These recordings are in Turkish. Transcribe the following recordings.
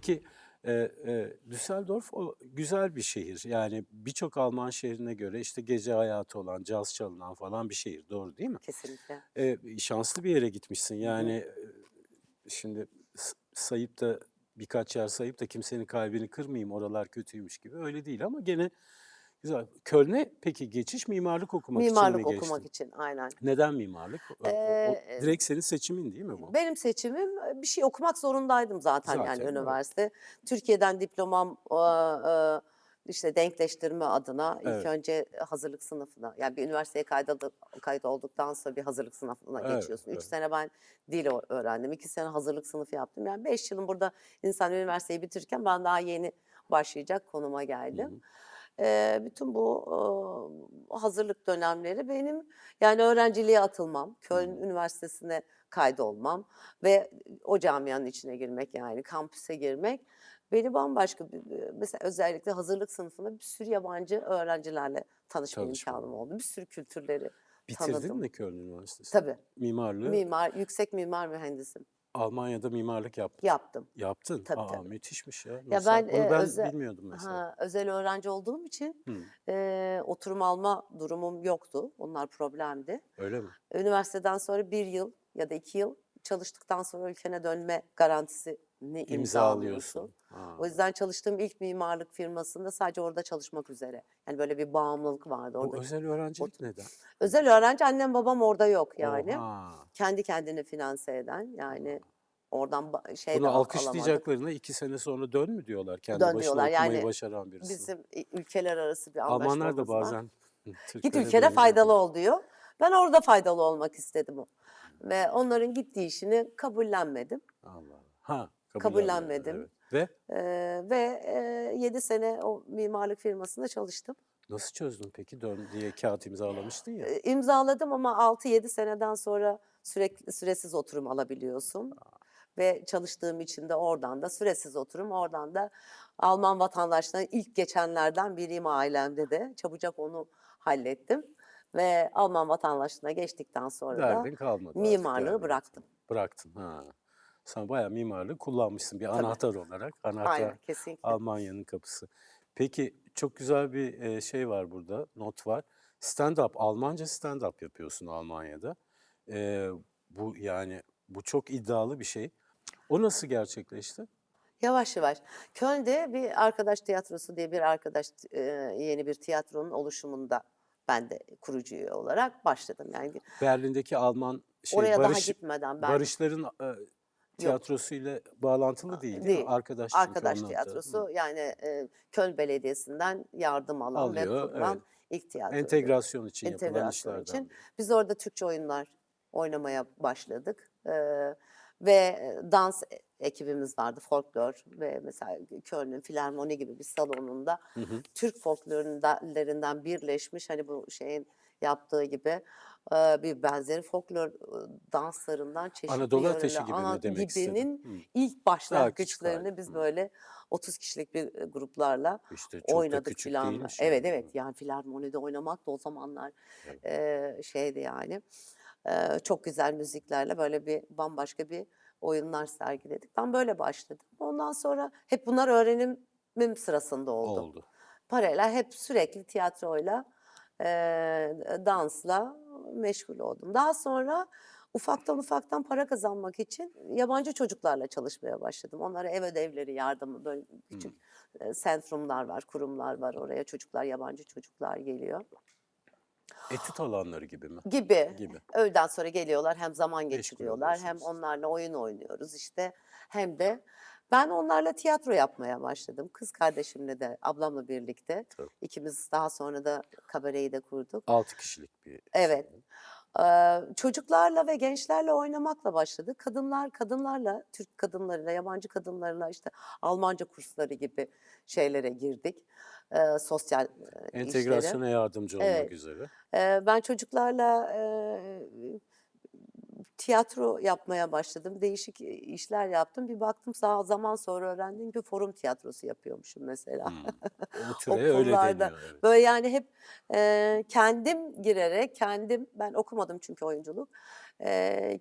Peki, Düsseldorf güzel bir şehir. Yani birçok Alman şehrine göre, işte, gece hayatı olan, caz çalınan falan bir şehir. Doğru değil mi? Kesinlikle. Şanslı bir yere gitmişsin. Hı hı. Yani, şimdi sayıp da birkaç yer sayıp da kimsenin kalbini kırmayayım, oralar kötüymüş gibi, öyle değil ama gene güzel. Köln'e peki geçiş mimarlık okumak için mi Mimarlık okumak geçtin? için aynen. Neden mimarlık? O Eee, direkt senin seçimin değil mi bu? Benim seçimim, bir şey okumak zorundaydım zaten yani Zaten, evet. üniversite. Türkiye'den diplomam, işte denkleştirme adına ilk Evet, önce hazırlık sınıfına, yani bir üniversiteye kaydolduktan sonra bir hazırlık sınıfına evet, geçiyorsun. 3 evet. sene ben dil öğrendim. 2 sene hazırlık sınıfı yaptım. Yani 5 yılın burada insan üniversiteyi bitirirken ben daha yeni başlayacak konuma Hı geldim. hı. Bütün bu, hazırlık dönemleri benim, yani öğrenciliğe atılmam, Köln Hımm. Üniversitesi'ne kaydolmam ve o camianın içine girmek, yani kampüse girmek beni bambaşka mesela özellikle hazırlık sınıfında bir sürü yabancı öğrencilerle tanışma Tanışmalar. imkânım oldu. Bir sürü kültürleri Bitirdin tanıdım. mi Köln Üniversitesi'ni? Tabii. Mimarlığı Yüksek mimar mühendisim. Almanya'da mimarlık Yaptım. yaptın. Tabii, A! tabii. Müthişmiş ya. Ya, Nasıl? ben, Onu ben bilmiyordum mesela. özel öğrenci olduğum için, Hımm. oturum alma durumum yoktu. Onlar problemdi. Öyle mi? Üniversiteden sonra 1 yıl ya da 2 yıl çalıştıktan sonra ülkene dönme garantisini imzalıyorsun. İmzalıyorsun. A! O yüzden çalıştığım ilk mimarlık firmasında sadece orada çalışmak üzere. Yani, böyle bir bağımlılık vardı Bu orada. özel öğrencilik neden? Özel öğrenci annem babam orada yok yani. Oha! Kendi kendini finanse eden, yani A! oradan şey Bunu de alamadık. alkışlayacaklarına 2 sene sonra dön mü diyorlar kendi Dön başına diyorlar. okumayı Yani başaran birisine? bizim ülkeler arası bir Almanlar da anlaşmamız var. bazen Git Türklere ülkene benziyor faydalı diye. ol diyor. Ben orada faydalı olmak istedim ve Hımm. onların gittiği işini kabullenmedim. Allah Allah. Ha, kabullenmedin, Kabullenmedim, evet. Ve ve 7 sene o mimarlık firmasında çalıştım. nasıl çözdün peki? Dön diye kâğıt imzalamıştın ya. İmzaladım ama 6-7 seneden sonra sürekli süresiz oturum alabiliyorsun ve çalıştığım için de oradan da süresiz oturum, oradan da Alman vatandaşlığına ilk geçenlerden biriyim ailemde de. Çabucak onu hallettim ve Alman vatandaşlığına geçtikten sonra da Derdin kalmadı artık mimarlığı yani bıraktım. bıraktın. Ha. Sen bayağı mimarlığı kullanmışsın bir Tabii. anahtar olarak. Aynen, Anahtar kesinlikle. Almanya'nın kapısı. Peki çok güzel bir, şey var burada, not var. Stand-up, Almanca stand-up yapıyorsun Almanya'da. Eee, bu yani bu çok iddialı bir şey. O nasıl gerçekleşti? Yavaş yavaş. Köln'de bir arkadaş tiyatrosu diye bir arkadaş, yeni bir tiyatronun oluşumunda ben de kurucu üye olarak başladım. Yani Berlin'deki Alman oraya daha gitmeden ben Barışların, yok, tiyatrosuyla bağlantılı değil mi? değil. Arkadaş çünkü Arkadaş onun adı. Hı. tiyatrosu yani, Köln Belediyesi'nden yardım alan ve Alıyor, evet. kurulan ilk tiyatroydu. Entegrasyon için yapılan Entegrasyon işlerden için. biri. Biz orada Türkçe oyunlar oynamaya başladık. Ve dans ekibimiz vardı, folklor ve mesela Köln'ün Filarmoni gibi bir salonunda Hı hı. Türk folklorlerinden birleşmiş, hani, bu şeyin yaptığı gibi, bir benzeri folklor, danslarından çeşitli Anadolu yöreler Ateşi gibi mi demek istedin? gibinin Hımm. ilk Daha küçük hâli. başlangıçlarını biz Hımm. böyle 30 kişilik bir, gruplarla İşte, çok da oynadık küçük filan. değilmiş Evet, yani. evet, Evet, yani filarmonide oynamak da o zamanlar, evet. şeydi yani, çok güzel müziklerle böyle bir bambaşka bir oyunlar sergiledik. Ben böyle başladım. Ondan sonra hep bunlar öğrenimim sırasında oldu. Oldu. Paralel hep sürekli tiyatroyla, dansla meşgul oldum. Daha sonra ufaktan ufaktan para kazanmak için yabancı çocuklarla çalışmaya başladım. Onlara ev ödevleri yardımı, böyle küçük, Hımm. sentrumlar var, kurumlar var. Oraya çocuklar, yabancı çocuklar geliyor Etüt alanları gibi mi? gibi. Gibi. Öğleden sonra geliyorlar, hem zaman Meşgul geçiriyorlar, hem oluyorsunuz. onlarla oyun oynuyoruz işte, hem de ben onlarla tiyatro yapmaya başladım. Kız kardeşimle de, ablamla birlikte. Tabii. İkimiz daha sonra da kabareyi de kurduk. 6 kişilik bir şey. Evet. Çocuklarla ve gençlerle oynamakla başladık. Kadınlarla, Türk kadınlarıyla, yabancı kadınlarla, işte, Almanca kursları gibi şeylere girdik, sosyal, işlere. Entegrasyona yardımcı olmak Evet. üzere. Ben çocuklarla, tiyatro yapmaya başladım. Değişik, işler yaptım. Bir baktım zaman sonra öğrendim ki forum tiyatrosu yapıyormuşum mesela Hımm. O türe öyle okullarda. deniyor, evet. Böyle, yani, hep, kendim girerek, ben okumadım çünkü oyunculuk.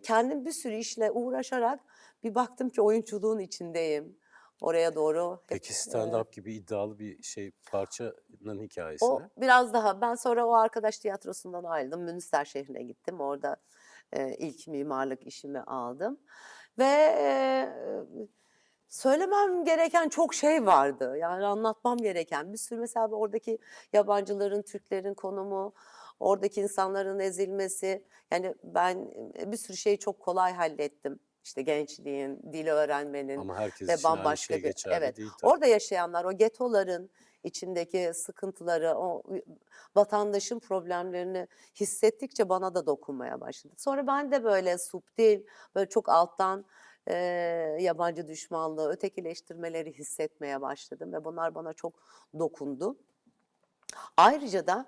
Kendim bir sürü işle uğraşarak bir baktım ki oyunculuğun içindeyim. Oraya doğru hep Peki stand-up gibi iddialı bir şey parçanın hikâyesi o ne? biraz daha ben sonra o arkadaş tiyatrosundan ayrıldım. Münster şehrine gittim. Orada, ilk mimarlık işimi aldım ve, söylemem gereken çok şey vardı. Yani anlatmam gereken bir sürü mesela oradaki yabancıların, Türklerin konumu, oradaki insanların ezilmesi. Yani ben, bir sürü şeyi çok kolay hallettim. İşte gençliğin, dil öğrenmenin Ama herkes ve için aynı şey bambaşka bir geçerli evet, değil tabii. orada yaşayanlar, o getoların içindeki sıkıntıları, o vatandaşın problemlerini hissettikçe bana da dokunmaya başladı. Sonra ben de böyle subtil, böyle çok alttan, yabancı düşmanlığı, ötekileştirmeleri hissetmeye başladım ve bunlar bana çok dokundu. Ayrıca da,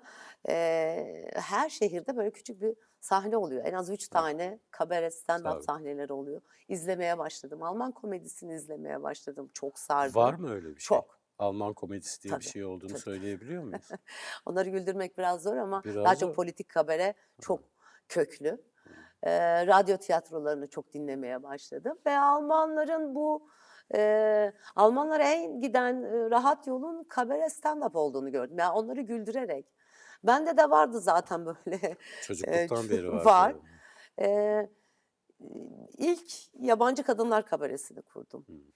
her şehirde böyle küçük bir sahne oluyor. En az 3 Evet, tane kabare stand-up tabii. sahneleri oluyor. İzlemeye başladım. Alman komedisini izlemeye başladım. Çok Var sardı. mı öyle bir şey? Çok. Alman komedisi diye bir Tabii, şey olduğunu tabii. söyleyebiliyor muyuz? Onları güldürmek biraz zor ama daha Biraz çok zor. politik kabare Ha, çok köklü. hımm. Radyo tiyatrolarını çok dinlemeye başladım ve Almanların bu, Almanlara en giden, rahat yolun kabare stand-up olduğunu gördüm. Yani onları güldürerek. Bende de vardı zaten böyle, Çocukluktan beri var var. tabii. Eee, ilk yabancı kadınlar kabaresini kurdum. Hımm.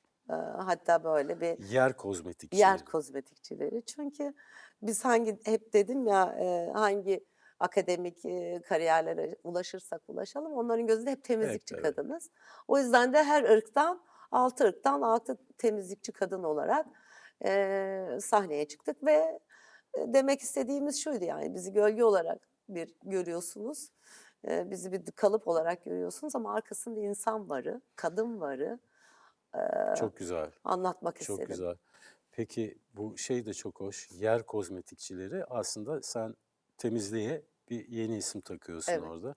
Hatta böyle bir Yer yer kozmetikçileri. kozmetikçileri. Çünkü biz hep dedim ya, hangi akademik, kariyerlere ulaşırsak ulaşalım onların gözünde hep Hep temizlikçi evet. kadınız. O yüzden de her ırktan, 6 ırktan 6 temizlikçi kadın olarak, sahneye çıktık ve, demek istediğimiz şuydu yani bizi gölge olarak bir görüyorsunuz. Bizi bir kalıp olarak görüyorsunuz ama arkasında insan varı, kadın varı, eee, Çok güzel, anlatmak çok istedim. güzel. Peki bu şey de çok hoş, yer kozmetikçileri aslında sen temizliğe bir yeni isim takıyorsun Evet. orada.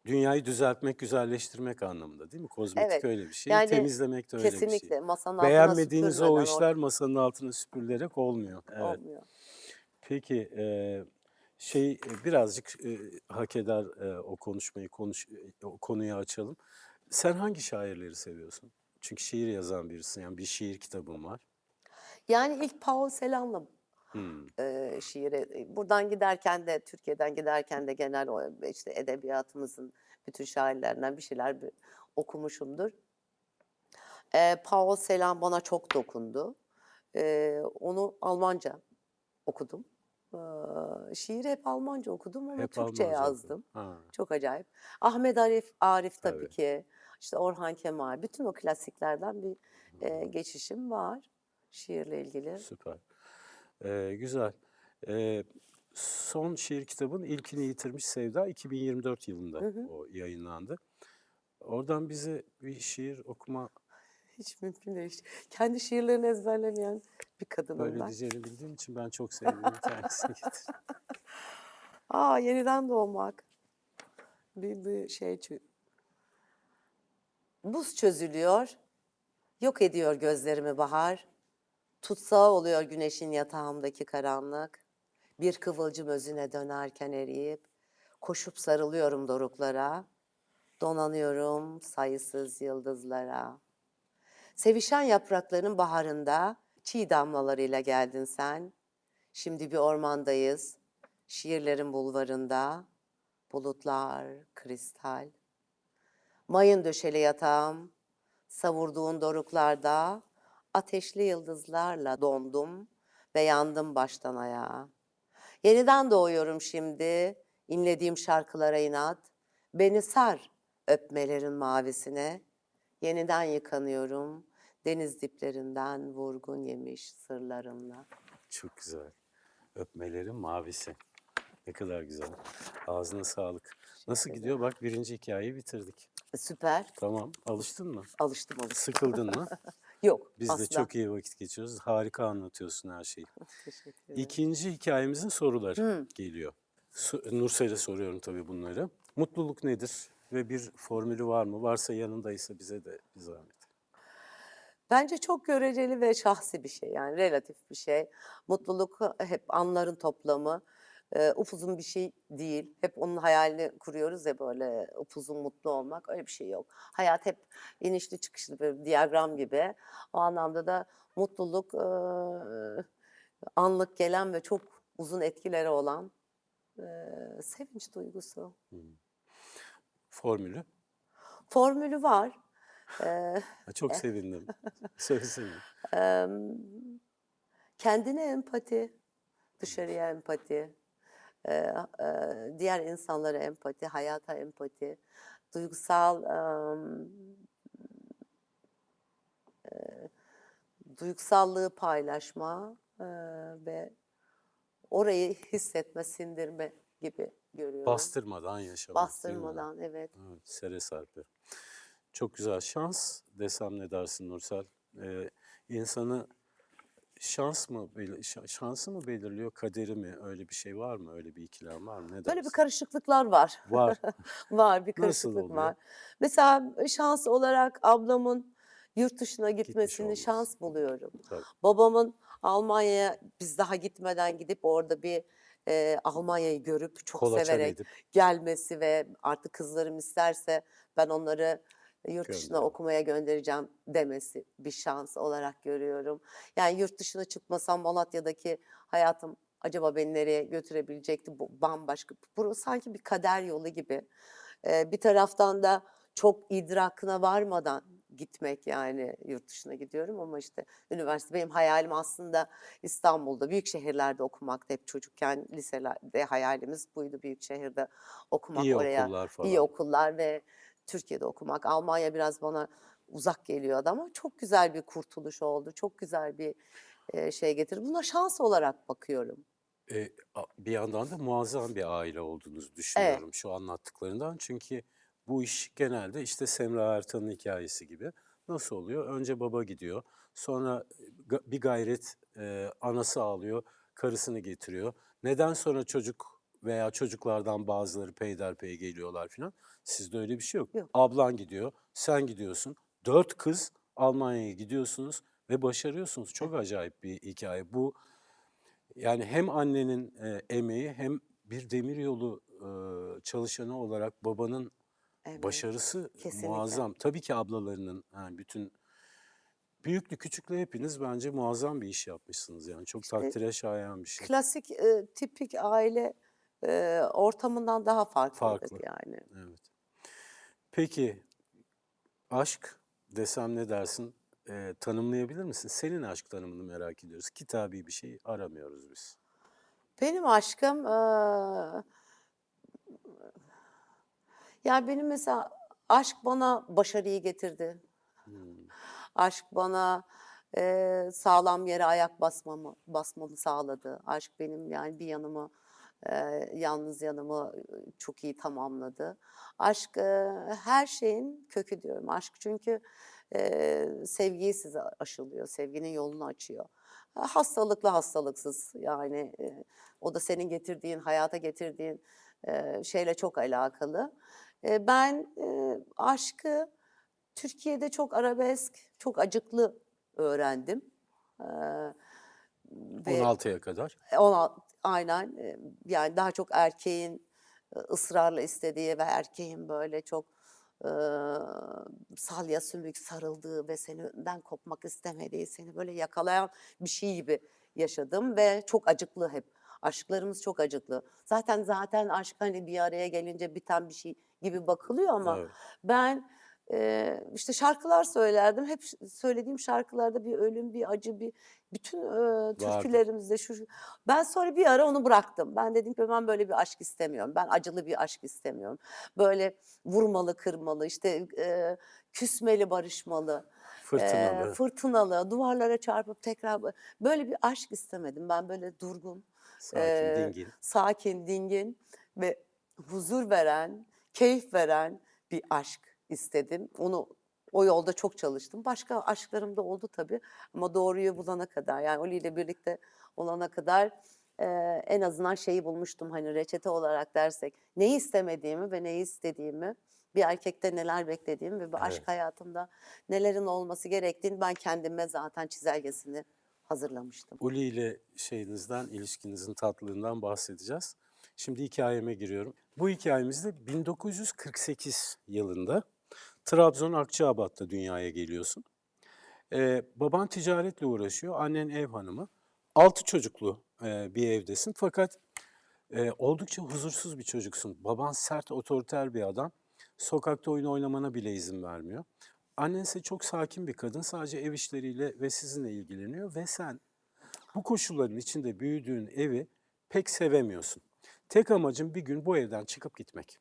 Dünyayı düzeltmek, güzelleştirmek anlamında değil mi? Kozmetik Evet, öyle bir şey, yani temizlemek de öyle bir şey. kesinlikle masanın altına Beğenmediğiniz o süpürmeden işler masanın altına süpürülerek olmuyor. Evet. olmuyor. Peki, birazcık, hak eder, o konuşmayı, o konuyu açalım. Sen hangi şairleri seviyorsun? Çünkü şiir yazan birisin, yani bir şiir kitabın var. Yani ilk Paul Celan'la, Hımm. şiire, buradan giderken de Türkiye'den giderken de genel o, işte, edebiyatımızın bütün şairlerinden bir şeyler okumuşumdur. Paul Celan bana çok dokundu. Onu Almanca okudum. Şiiri hep Almanca okudum ama Hep Türkçe Almanca okudun. yazdım. Ha, Çok acayip. Arif tabii tabii. ki, işte Orhan Kemal, bütün o klasiklerden bir, geçişim var şiirle ilgili. Süper. Güzel. Son şiir kitabın İlkini Yitirmiş Sevda 2024 yılında Hı hı. o yayınlandı. Oradan bize bir şiir okuma, Hiç mümkün değil. Kendi şiirlerini ezberlemeyen bir kadınım böyle ben. diyeceğini bildiğim için ben çok sevdiğim bir tanesini getirdim. Yeniden doğmak. Bir şey buz çözülüyor, yok ediyor gözlerimi bahar. Tutsağı oluyor güneşin yatağımdaki karanlık. Bir kıvılcım özüne dönerken eriyip, koşup sarılıyorum doruklara. Donanıyorum sayısız yıldızlara. Sevişen yaprakların baharında çiğ damlalarıyla geldin sen. Şimdi bir ormandayız, şiirlerin bulvarında. Bulutlar, kristal. Mayın döşeli yatağım, savurduğun doruklarda ateşli yıldızlarla dondum ve yandım baştan ayağa. Yeniden doğuyorum şimdi, inlediğim şarkılara inat. Beni sar öpmelerin mavisine. Yeniden yıkanıyorum deniz diplerinden vurgun yemiş sırlarımla. Çok güzel. Öpmelerin mavisi. Ne kadar güzel. Ağzına sağlık. Nasıl Teşekkür ederim. gidiyor? Bak birinci hikayeyi bitirdik. Süper. Tamam. Alıştın mı? Alıştım. Sıkıldın mı? Yok, Biz de asla. çok iyi vakit geçiriyoruz. Harika anlatıyorsun her şeyi. Teşekkür ederim. İkinci hikayemizin soruları Hımm. geliyor. Nursel'e soruyorum tabii bunları. Mutluluk nedir ve bir formülü var mı? Varsa yanındaysa bize de bir zahmet. Bence çok göreceli ve şahsi bir şey, yani relatif bir şey. Mutluluk hep anların toplamı. upuzun bir şey değil. Hep onun hayalini kuruyoruz ya böyle upuzun mutlu olmak. Öyle bir şey yok. Hayat hep inişli çıkışlı bir diyagram gibi. O anlamda da mutluluk anlık gelen ve çok uzun etkileri olan sevinç duygusu. Formülü? Formülü var. Eee, Çok sevindim. Söylesene. emm, kendine empati, dışarıya empati, diğer insanlara empati, hayata empati, duygusal, duygusallığı paylaşma, ve orayı hissetme, sindirme gibi görüyorum. Bastırmadan yaşamak değil mi? Bastırmadan, evet. Evet, sere serpe. Çok güzel. Şans desem ne dersin Nursel? İnsanı şansı mı belirliyor, kaderi mi? Öyle bir şey var mı? Öyle bir ikilem var mı? Ne Böyle bir dersin? karışıklıklar var. Var. Var, bir Nasıl karışıklık oluyor? var. Mesela şans olarak ablamın yurt dışına Gitmiş gitmesini olması. şans buluyorum. Tabii. Babamın Almanya'ya biz daha gitmeden gidip orada bir Almanya'yı görüp çok Kolaçan severek edip gelmesi ve artık kızlarım isterse ben onları yurt dışına gönderiyor. okumaya göndereceğim demesi bir şans olarak görüyorum. Yani yurt dışına çıkmasam Malatya'daki hayatım acaba beni nereye götürebilecekti? Bu bambaşka. Bu sanki bir kader yolu gibi. Bir taraftan da çok idrakına varmadan gitmek yani yurt dışına gidiyorum ama işte üniversite benim hayalim aslında İstanbul'da büyük şehirlerde okumaktı hep çocukken liselerde hayalimiz buydu büyük şehirde okumak İyi oraya okullar iyi falan. okullar ve Türkiye'de okumak. Almanya biraz bana uzak geliyordu ama çok güzel bir kurtuluş oldu. Çok güzel bir şey getirdi. Buna şans olarak bakıyorum. Bir yandan da muazzam bir aile olduğunuzu Evet, düşünüyorum şu anlattıklarından. Çünkü bu iş genelde işte Semra Ertan'ın hikayesi gibi. Nasıl oluyor? Önce baba gidiyor, sonra bir gayret anası ağlıyor, karısını getiriyor. Neden sonra çocuk veya çocuklardan bazıları peyderpey geliyorlar filan? Sizde öyle bir şey yok. yok. Ablan gidiyor, sen gidiyorsun. 4 kız Almanya'ya gidiyorsunuz ve başarıyorsunuz. Çok acayip bir hikaye. Bu yani hem annenin emeği hem bir demiryolu çalışanı olarak babanın Evet, başarısı kesinlikle. muazzam. Tabii ki ablalarının yani bütün büyüklü küçüklü hepiniz bence muazzam bir iş yapmışsınız yani çok İşte takdire şayan bir şey. klasik, tipik aile, ortamından daha farklıydık Farklı. yani. Evet. Peki aşk desem ne dersin? Tanımlayabilir misin? Senin aşk tanımını merak ediyoruz. Kitabi bir şey aramıyoruz biz. Benim aşkım, ya benim mesela aşk bana başarıyı getirdi. Hmm. Aşk bana, sağlam yere ayak basmamı sağladı. Aşk benim yani bir yanımı, yalnız yanımı, çok iyi tamamladı. Aşk, her şeyin kökü diyorum. Aşk çünkü, sevgiyi size aşılıyor, sevginin yolunu açıyor. Hastalıklı hastalıksız yani, o da senin getirdiğin, hayata getirdiğin, şeyle çok alakalı. Ben, aşkı Türkiye'de çok arabesk, çok acıklı öğrendim. Eee, ve 16'ya kadar. aynen, yani daha çok erkeğin, ısrarla istediği ve erkeğin böyle çok, salya sümük sarıldığı ve senden kopmak istemediği, seni böyle yakalayan bir şey gibi yaşadım ve çok acıklı hep. Aşklarımız çok acıklı. Zaten aşk, hani, bir araya gelince biten bir şey gibi bakılıyor ama Evet. ben, işte, şarkılar söylerdim. Hep söylediğim şarkılarda bir ölüm, bir acı, bütün, Vardır. türkülerimizde ben sonra bir ara onu bıraktım. Ben dedim ki ben böyle bir aşk istemiyorum. Ben acılı bir aşk istemiyorum. Böyle vurmalı, kırmalı, işte, küsmeli, barışmalı, Fırtınalı, fırtınalı, duvarlara çarpıp tekrar böyle bir aşk istemedim. Ben böyle durgun, sakin, dingin. sakin, dingin ve huzur veren, keyif veren bir aşk istedim. O yolda çok çalıştım. Başka aşklarım da oldu tabii ama doğruyu bulana kadar, yani Oli ile birlikte olana kadar, en azından şeyi bulmuştum, hani, reçete olarak dersek, neyi istemediğimi ve neyi istediğimi, bir erkekte neler beklediğimi ve bu aşk Evet. hayatımda nelerin olması gerektiğini ben kendime zaten çizelgesini hazırlamıştım. Uli ile şeyinizden, ilişkinizin tatlılığından bahsedeceğiz. Şimdi hikayeme giriyorum. Bu hikayemizde 1948 yılında Trabzon Akçaabat'ta dünyaya geliyorsun. Baban ticaretle uğraşıyor, annen ev hanımı. 6 çocuklu bir evdesin fakat oldukça huzursuz bir çocuksun. Baban sert, otoriter bir adam. Sokakta oyun oynamana bile izin vermiyor. Annen ise çok sakin bir kadın, sadece ev işleriyle ve sizinle ilgileniyor ve sen bu koşulların içinde büyüdüğün evi pek sevemiyorsun. Tek amacın bir gün bu evden çıkıp gitmek.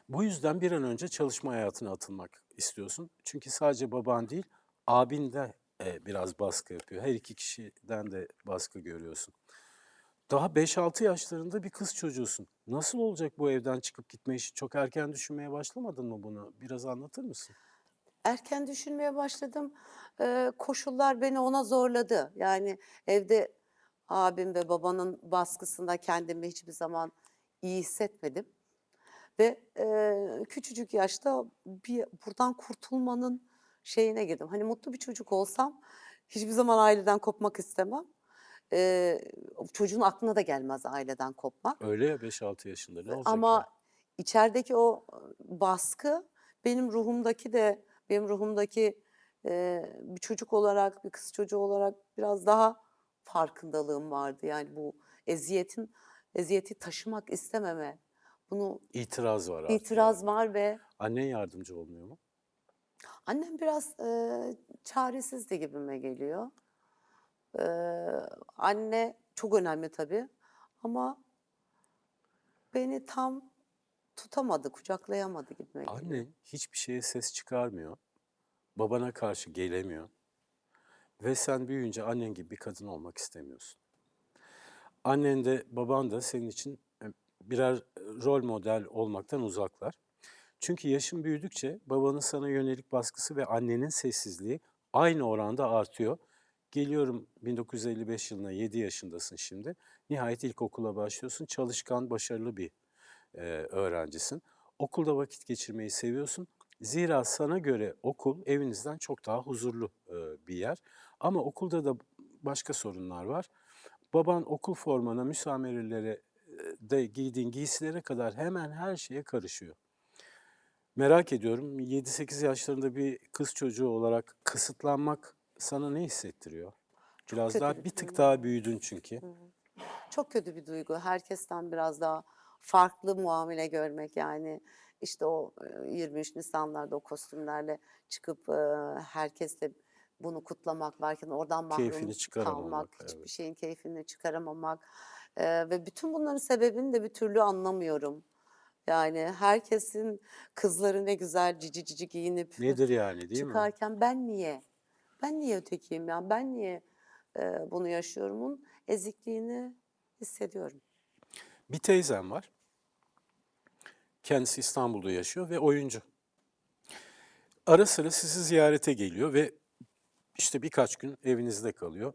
Bu yüzden bir an önce çalışma hayatına atılmak istiyorsun. Çünkü sadece baban değil, abin de biraz baskı yapıyor. Her iki kişiden de baskı görüyorsun. Daha 5-6 yaşlarında bir kız çocuğusun. Nasıl olacak bu evden çıkıp gitme işi? Çok erken düşünmeye başlamadın mı bunu? Biraz anlatır mısın? Erken düşünmeye başladım. Koşullar beni ona zorladı. Yani evde abim ve babanın baskısında kendimi hiçbir zaman iyi hissetmedim. Ve küçücük yaşta buradan kurtulmanın şeyine girdim. Hani mutlu bir çocuk olsam hiçbir zaman aileden kopmak istemem. Çocuğun aklına da gelmez aileden kopmak. Öyle ya 5-6 yaşında ne olacak Ama ya? içerideki o baskı benim ruhumdaki bir çocuk olarak, bir kız çocuğu olarak biraz daha farkındalığım vardı. Yani bu eziyeti taşımak istememe, bunu İtiraz var artık itiraz yani. var ve Annen yardımcı olmuyor mu? annem biraz çaresizdi gibime geliyor. Anne çok önemli tabii ama beni tam tutamadı, kucaklayamadı gibime geliyor. Annen hiçbir şeye ses çıkarmıyor. Babana karşı gelemiyor. Ve sen büyüyünce annen gibi bir kadın olmak istemiyorsun. Annen de baban da senin için birer rol model olmaktan uzaklar. Çünkü yaşın büyüdükçe babanın sana yönelik baskısı ve annenin sessizliği aynı oranda artıyor. Geliyorum 1955 yılına 7 yaşındasın şimdi. Nihayet ilkokula başlıyorsun. Çalışkan, başarılı bir öğrencisin. Okulda vakit geçirmeyi seviyorsun. Zira sana göre okul evinizden çok daha huzurlu bir yer. Ama okulda da başka sorunlar var. Baban okul formana, müsamerelere de giydiğin giysilere kadar hemen her şeye karışıyor. Merak ediyorum 7-8 yaşlarında bir kız çocuğu olarak kısıtlanmak sana ne hissettiriyor? Çok Biraz kötü daha bir bir tık duygu. daha büyüdün çünkü. Çok kötü bir duygu. Herkesten biraz daha farklı muamele görmek yani işte o 23 Nisanlarda o kostümlerle çıkıp herkesle bunu kutlamak varken oradan mahrum Keyfini kalmak, çıkaramamak. hiçbir Evet. şeyin keyfini çıkaramamak ve bütün bunların sebebini de bir türlü anlamıyorum. Yani herkesin kızları ne güzel cici cici giyinip Nedir yani değil mi? çıkarken ben niye? Ben niye ötekiyim ya? Ben niye bunu yaşıyorum? Bunun ezikliğini hissediyorum. Bir teyzem var. Kendisi İstanbul'da yaşıyor ve oyuncu. Ara sıra sizi ziyarete geliyor ve işte birkaç gün evinizde kalıyor.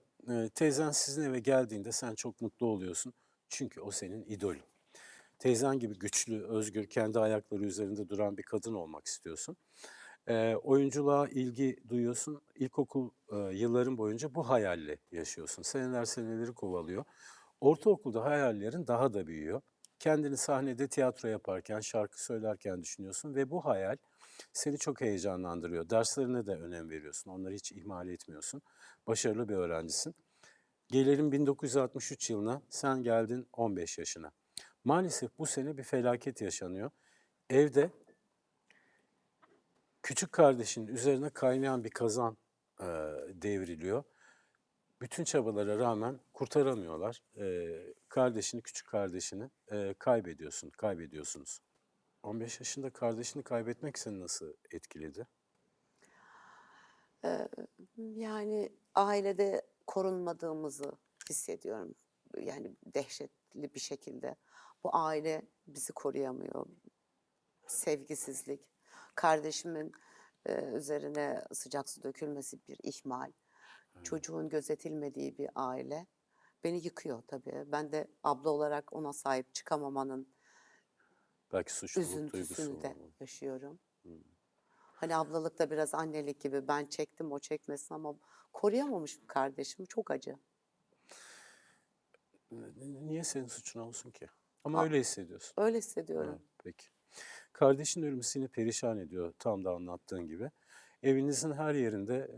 Teyzen sizin eve geldiğinde sen çok mutlu oluyorsun. Çünkü o senin idolün. Teyzen gibi güçlü, özgür, kendi ayakları üzerinde duran bir kadın olmak istiyorsun. Oyunculuğa ilgi duyuyorsun. İlkokul yılların boyunca bu hayalle yaşıyorsun. Seneler seneleri kovalıyor. Ortaokulda hayallerin daha da büyüyor. Kendini sahnede tiyatro yaparken, şarkı söylerken düşünüyorsun ve bu hayal seni çok heyecanlandırıyor. Derslerine de önem veriyorsun. Onları hiç ihmal etmiyorsun. Başarılı bir öğrencisin. Gelelim 1963 yılına. Sen geldin 15 yaşına. Maalesef bu sene bir felaket yaşanıyor. Evde küçük kardeşinin üzerine kaynayan bir kazan devriliyor. Bütün çabalara rağmen kurtaramıyorlar. Kardeşini, küçük kardeşini kaybediyorsunuz. 15 yaşında kardeşini kaybetmek seni nasıl etkiledi? Eee, Yani ailede korunmadığımızı hissediyorum. Yani dehşetli bir şekilde. Bu aile bizi koruyamıyor. Sevgisizlik, kardeşimin üzerine sıcak su dökülmesi bir ihmal, çocuğun gözetilmediği bir aile beni yıkıyor tabii. Ben de abla olarak ona sahip çıkamamanın Belki suçluluk duygusu üzüntüsünü de mu? yaşıyorum. Hani ablalık da biraz annelik gibi. Ben çektim, o çekmesin ama koruyamamışım kardeşimi. Çok acı. Niye senin suçun olsun ki? Ama A öyle hissediyorsun. öyle Evet, hissediyorum. peki. Kardeşin ölümü seni perişan ediyor tam da anlattığın gibi. Evinizin her yerinde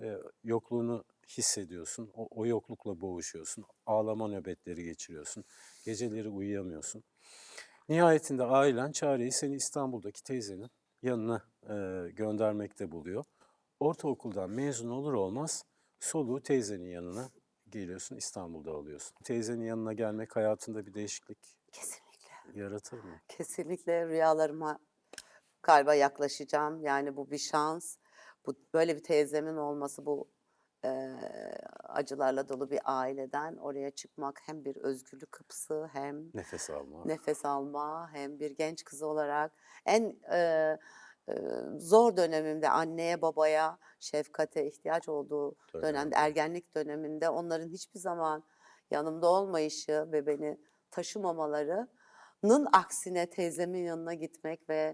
yokluğunu hissediyorsun. O yoklukla boğuşuyorsun. Ağlama nöbetleri geçiriyorsun. Geceleri uyuyamıyorsun. Nihayetinde ailen çareyi seni İstanbul'daki teyzenin yanına göndermekte buluyor. Ortaokuldan mezun olur olmaz soluğu teyzenin yanına geliyorsun, İstanbul'da alıyorsun. Teyzenin yanına gelmek hayatında bir değişiklik Kesinlikle. yaratır mı? Kesinlikle rüyalarıma galiba yaklaşacağım. Yani bu bir şans. Bu böyle bir teyzemin olması, bu acılarla dolu bir aileden oraya çıkmak hem bir özgürlük kapısı hem Nefes alma nefes alma hem bir genç kız olarak en zor dönemimde anneye babaya şefkate ihtiyaç olduğu dönemde, dönemde. ergenlik döneminde onların hiçbir zaman yanımda olmayışı ve beni taşımamalarının aksine teyzemin yanına gitmek ve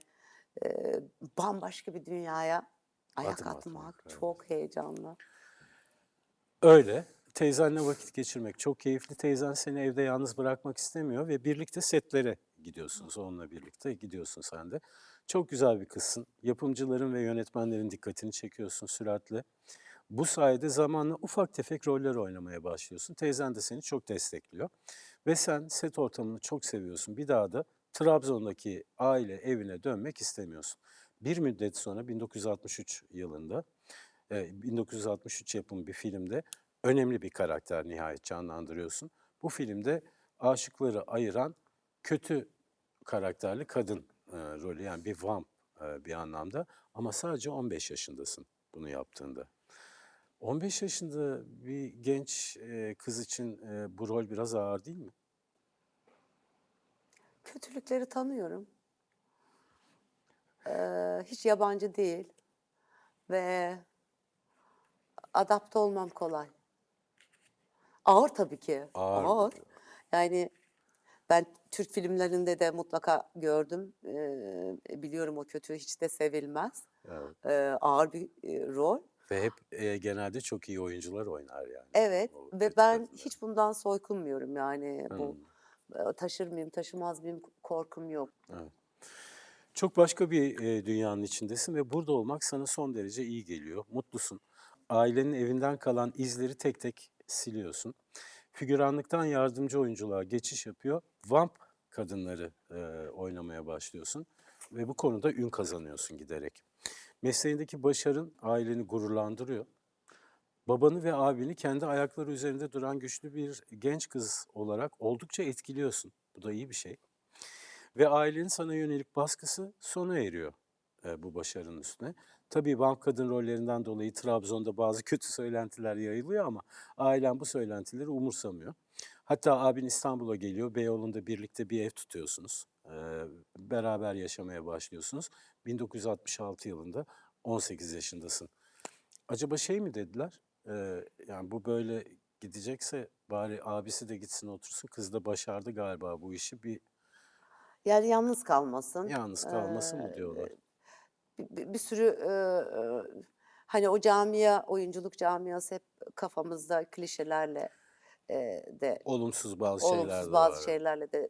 bambaşka bir dünyaya ayak Adım atmak atmak. Evet. çok heyecanlı. Öyle. Teyzenle vakit geçirmek çok keyifli. Teyzen seni evde yalnız bırakmak istemiyor ve birlikte setlere gidiyorsunuz. Onunla birlikte gidiyorsun sen de. Çok güzel bir kızsın. Yapımcıların ve yönetmenlerin dikkatini çekiyorsun süratle. Bu sayede zamanla ufak tefek roller oynamaya başlıyorsun. Teyzen de seni çok destekliyor. Ve sen set ortamını çok seviyorsun. Bir daha da Trabzon'daki aile evine dönmek istemiyorsun. Bir müddet sonra 1963 yılında 1963 yapımı bir filmde önemli bir karakter nihayet canlandırıyorsun. Bu filmde aşıkları ayıran kötü karakterli kadın rolü, yani bir vamp bir anlamda, ama sadece 15 yaşındasın bunu yaptığında. 15 yaşında bir genç kız için bu rol biraz ağır değil mi? Kötülükleri tanıyorum. Hiç yabancı değil ve adapte olmam kolay. Ağır tabii ki, Ağır bir ağır. Yani ben Türk filmlerinde de mutlaka gördüm. Biliyorum o kötü hiç de sevilmez. evet. Ağır bir rol. Ve hep genelde çok iyi oyuncular oynar yani Evet o ve kötü ben kadınları. hiç bundan soykunmuyorum yani bu Hmm, taşır mıyım, taşımaz mıyım korkum yok. evet. Çok başka bir dünyanın içindesin ve burada olmak sana son derece iyi geliyor. Mutlusun. Ailenin evinden kalan izleri tek tek siliyorsun. Figüranlıktan yardımcı oyunculuğa geçiş yapıyor. Vamp kadınları oynamaya başlıyorsun ve bu konuda ün kazanıyorsun giderek. Mesleğindeki başarın aileni gururlandırıyor. Babanı ve abini kendi ayakları üzerinde duran güçlü bir genç kız olarak oldukça etkiliyorsun. Bu da iyi bir şey. Ve ailenin sana yönelik baskısı sona eriyor bu başarının üstüne. Tabii vamp kadın rollerinden dolayı Trabzon'da bazı kötü söylentiler yayılıyor ama ailen bu söylentileri umursamıyor. Hatta abin İstanbul'a geliyor, Beyoğlu'nda birlikte bir ev tutuyorsunuz. Beraber yaşamaya başlıyorsunuz. 1966 yılında 18 yaşındasın. Acaba şey mi dediler? Yani bu böyle gidecekse bari abisi de gitsin otursun. Kız da başardı galiba bu işi. Bir Yani yalnız kalmasın. yalnız kalmasın mı diyorlar? Bir sürü hani o camia, oyunculuk camiası hep kafamızda klişelerle de Olumsuz bazı şeyler olumsuz de bazı var şeylerle de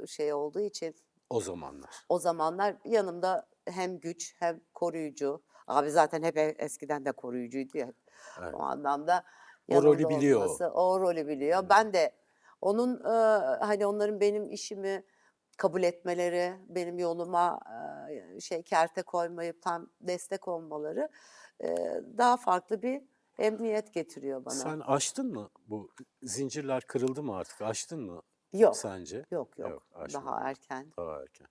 şey olduğu için o zamanlar. o zamanlar yanımda hem güç hem koruyucu. Abi zaten hep eskiden de koruyucuydu ya. O Evet. anlamda O rolü yanımda biliyor o. olması, o rolü biliyor. Ben de onun hani onların benim işimi kabul etmeleri, benim yoluma şey kerte koymayıp tam destek olmaları daha farklı bir emniyet getiriyor bana. Sen aştın mı bu zincirler kırıldı mı artık? Aştın mı Yok, sence? yok, Yok, yok. Daha aşmadın. erken. Daha erken.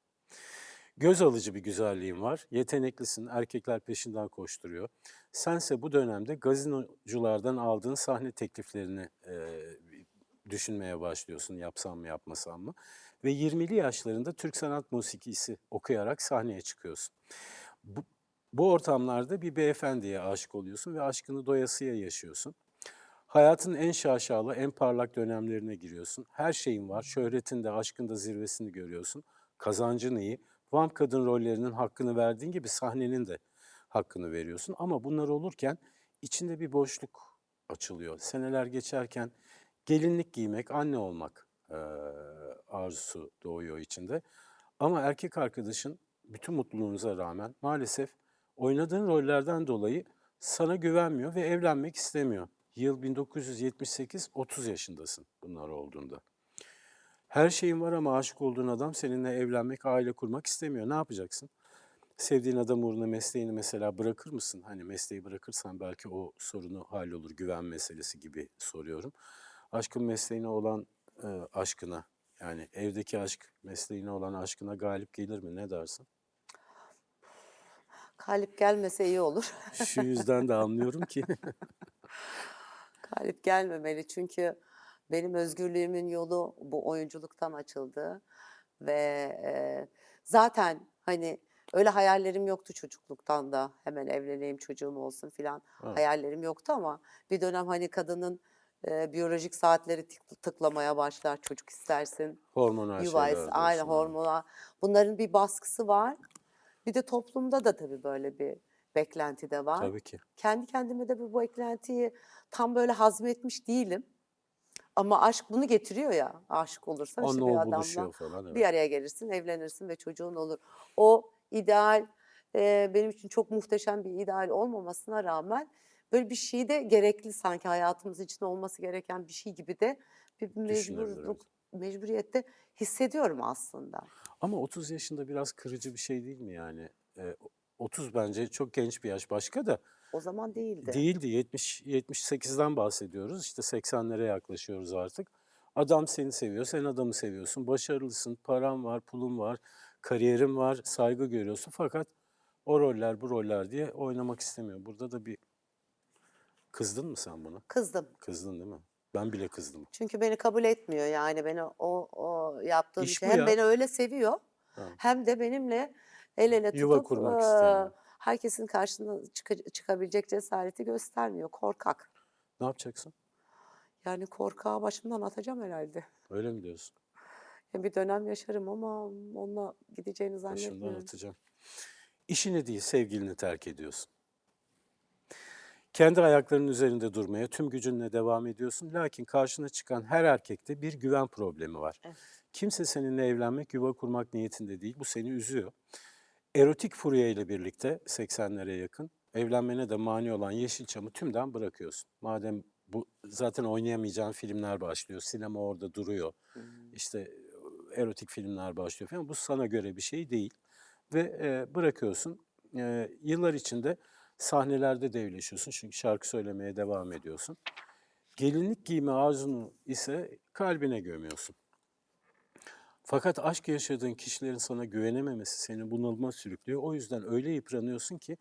Göz alıcı bir güzelliğin var. Yeteneklisin. Erkekler peşinden koşturuyor. Sense bu dönemde gazinoculardan aldığın sahne tekliflerini düşünmeye başlıyorsun. Yapsam mı yapmasam mı? Ve 20'li yaşlarında Türk sanat musikisi okuyarak sahneye çıkıyorsun. Bu, bu ortamlarda bir beyefendiye aşık oluyorsun ve aşkını doyasıya yaşıyorsun. Hayatın en şaşalı, en parlak dönemlerine giriyorsun. Her şeyin var. Şöhretin de, aşkın da zirvesini görüyorsun. Kazancın iyi. Vamp kadın rollerinin hakkını verdiğin gibi sahnenin de. hakkını veriyorsun. Ama bunlar olurken içinde bir boşluk açılıyor. Seneler geçerken gelinlik giymek, anne olmak arzusu doğuyor içinde. Ama erkek arkadaşın bütün mutluluğunuza rağmen maalesef oynadığın rollerden dolayı sana güvenmiyor ve evlenmek istemiyor. Yıl 1978, 30 yaşındasın bunlar olduğunda. Her şeyin var ama aşık olduğun adam seninle evlenmek, aile kurmak istemiyor. Ne yapacaksın? Sevdiğin adam uğruna mesleğini mesela bırakır mısın? Hani mesleği bırakırsan belki o sorunu hallolur, güven meselesi gibi soruyorum. Aşkın mesleğine olan aşkına, yani evdeki aşk mesleğine olan aşkına galip gelir mi? Ne dersin? Galip gelmese iyi olur. Şu yüzden de anlıyorum ki. Galip gelmemeli çünkü benim özgürlüğümün yolu bu oyunculuktan açıldı ve zaten hani öyle hayallerim yoktu çocukluktan da hemen evleneyim çocuğum olsun filan Evet, hayallerim yoktu ama bir dönem hani kadının biyolojik saatleri tıklamaya başlar çocuk istersin hormonal şeyler aynı diyorsun. Evet. hormona bunların bir baskısı var bir de toplumda da tabii böyle bir beklenti de var. Tabii ki. Kendi kendime de bu beklentiyi tam böyle hazmetmiş değilim. Ama aşk bunu getiriyor ya. Aşık olursan işte Onunla bir o adamla buluşuyor falan, bir evet. araya gelirsin, evlenirsin ve çocuğun olur. O ideal benim için çok muhteşem bir ideal olmamasına rağmen böyle bir şey de gerekli sanki hayatımız için olması gereken bir şey gibi de bir Düşünebilir, evet. mecburiyette hissediyorum aslında. Ama 30 yaşında biraz kırıcı bir şey değil mi yani? 30 bence çok genç bir yaş. Başka da O zaman değildi. değildi. 78'den bahsediyoruz. İşte 80'lere yaklaşıyoruz artık. Adam seni seviyor, sen adamı seviyorsun. Başarılısın, paran var, pulun var, kariyerin var, saygı görüyorsun. Fakat o roller, bu roller diye oynamak istemiyor. Burada da bir kızdın mı sen buna? Kızdım. Kızdın değil mi? Ben bile kızdım. Çünkü beni kabul etmiyor yani beni o yaptığım İş şey. bu Hem ya. beni öyle seviyor Ha. hem de benimle el ele Yuva tutup kurmak istemiyor. herkesin karşısına çıkabilecek cesareti göstermiyor. Korkak. Ne yapacaksın? Yani korkağı başımdan atacağım herhalde. Öyle mi diyorsun? Ya bir dönem yaşarım ama onunla gideceğini Başımdan zannetmiyorum. atacağım. İşini değil, sevgilini terk ediyorsun. Kendi ayaklarının üzerinde durmaya tüm gücünle devam ediyorsun. Lakin karşına çıkan her erkekte bir güven problemi var. Evet. Kimse seninle evlenmek, yuva kurmak niyetinde değil. Bu seni üzüyor. Erotik furya ile birlikte 80'lere yakın evlenmene de mani olan Yeşilçam'ı tümden bırakıyorsun. Madem bu zaten oynayamayacağın filmler başlıyor, sinema orada duruyor. İşte erotik filmler başlıyor falan. Bu sana göre bir şey değil. Ve bırakıyorsun. Yıllar içinde sahnelerde devleşiyorsun çünkü şarkı söylemeye devam ediyorsun. Gelinlik giyme arzunu ise kalbine gömüyorsun. Fakat aşk yaşadığın kişilerin sana güvenememesi seni bunalıma sürüklüyor. O yüzden öyle yıpranıyorsun ki